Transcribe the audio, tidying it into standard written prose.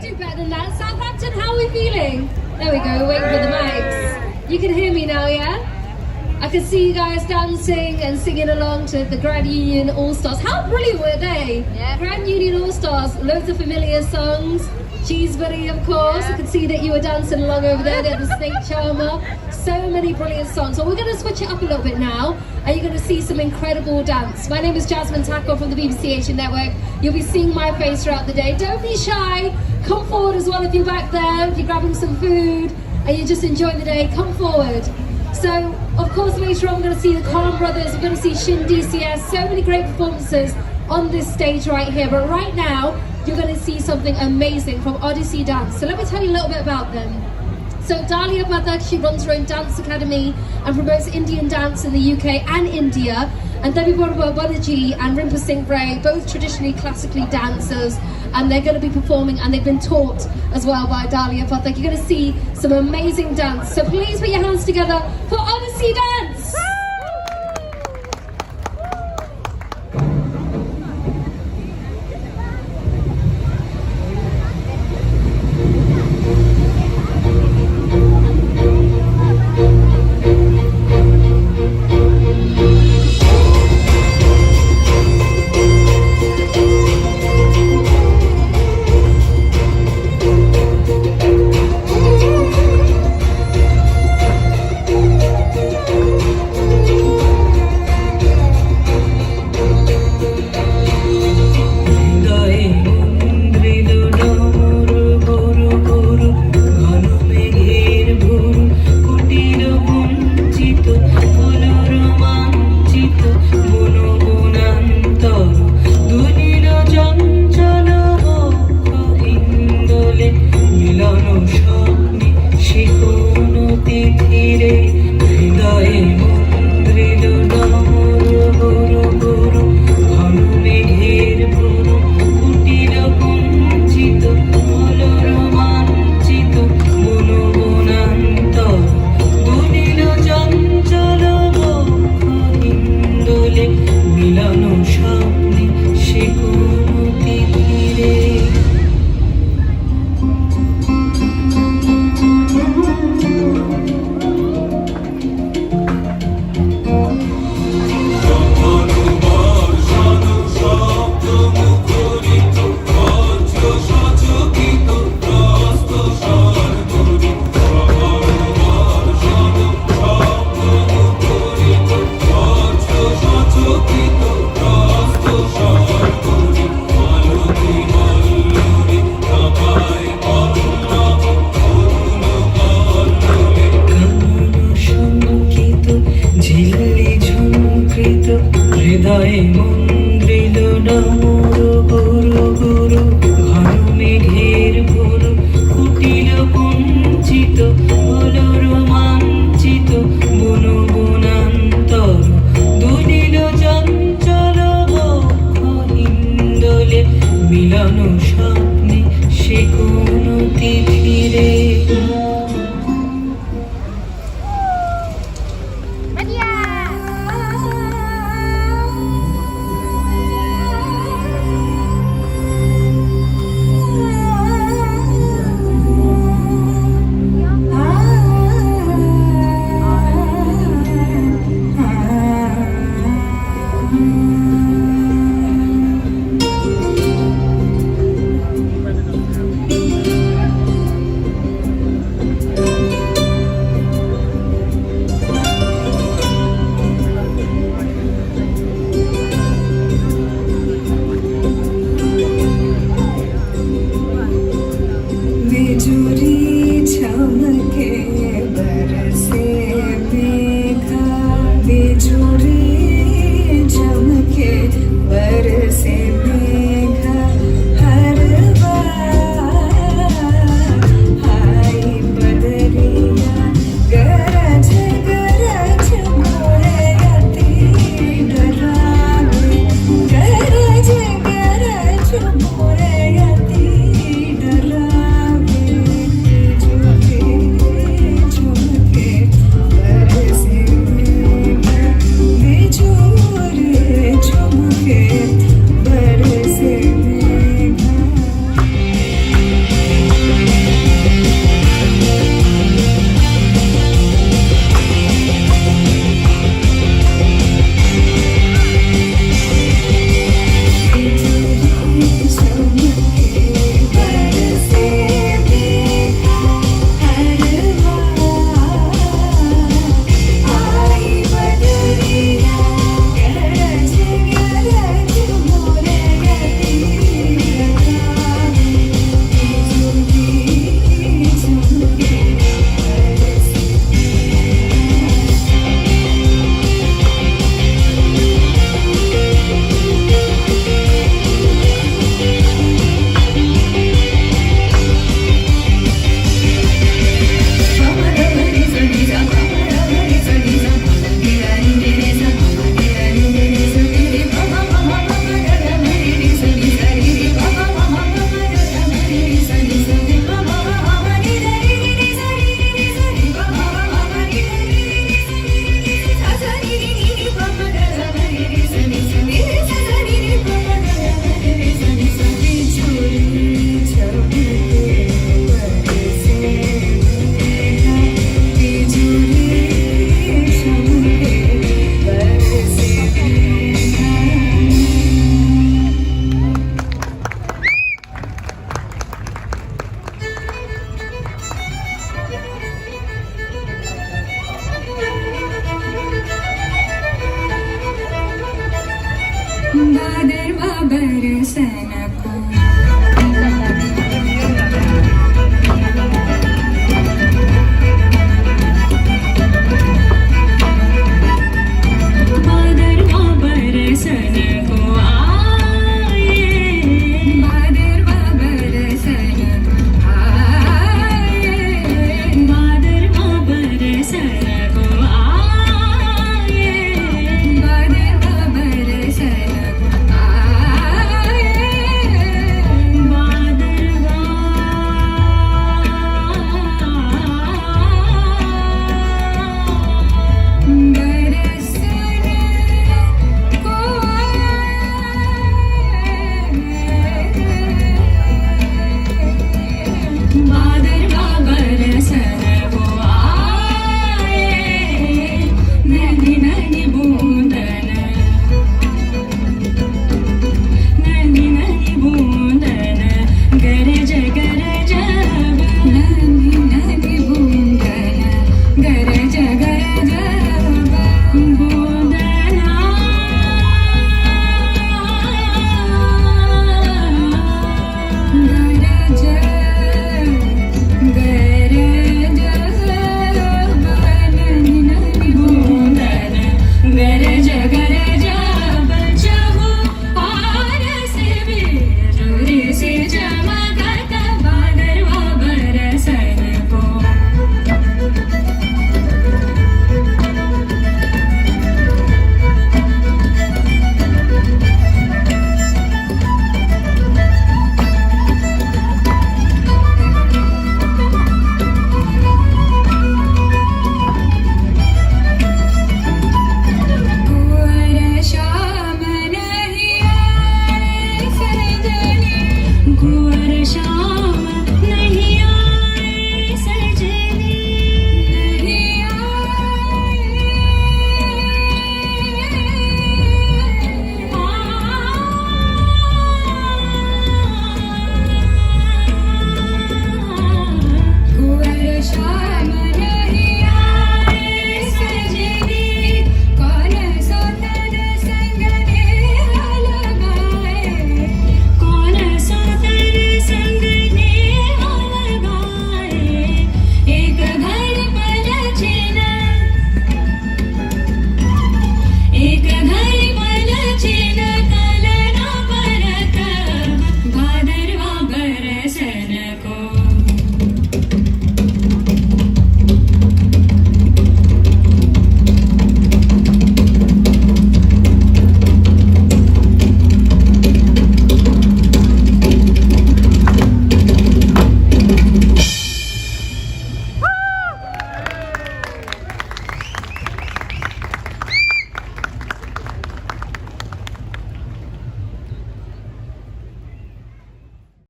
do better than that. Southampton, how are we feeling? There we go, waiting for the mics. You can hear me now, yeah? I can see you guys dancing and singing along to the Grand Union All-Stars. How brilliant were they? Yeah. Grand Union All-Stars, loads of familiar songs. Cheese Buddy, of course. Yeah. I can see that you were dancing along over there. They had the Snake Charmer. So many brilliant songs. So we're going to switch it up a little bit now, and you're going to see some incredible dance. My name is Jasmine Tackle from the BBC Asian Network. You'll be seeing my face throughout the day. Don't be shy. Come forward as well if you're back there, if you're grabbing some food, and you're just enjoying the day. Come forward. So, of course, later on we're going to see the Khan Brothers. We're going to see Shin DCS. So many great performances on this stage right here. But right now, you're going to see something amazing from Odyssey Dance. So let me tell you a little bit about them. So Dalia Pathak, she runs her own dance academy and promotes Indian dance in the UK and India. And Devi Borba Banerjee and Rimpa Singh Bray, both traditionally classically dancers, and they're going to be performing, and they've been taught as well by Dalia Pathak. You're going to see some amazing dance. So please put your hands together for Odyssey Dance. बरसन को भादरवा बरसन को आए भादरवा बरसन आए भादरवा बरसन को आए भादरवा बरसन आए भादरवा बरसन को आए नदी नदी बूंदन नदी नदी बूंदन गरज गरज नदी नदी बूंदन गरज गरज बूंदना गरज गरज नदी नदी बूंदन गरज गरज बचाओ पारस बिजुरी से चमकत भादरवा बरसन को कुंवर श्याम नहीं आए सजनी कुंवर श्याम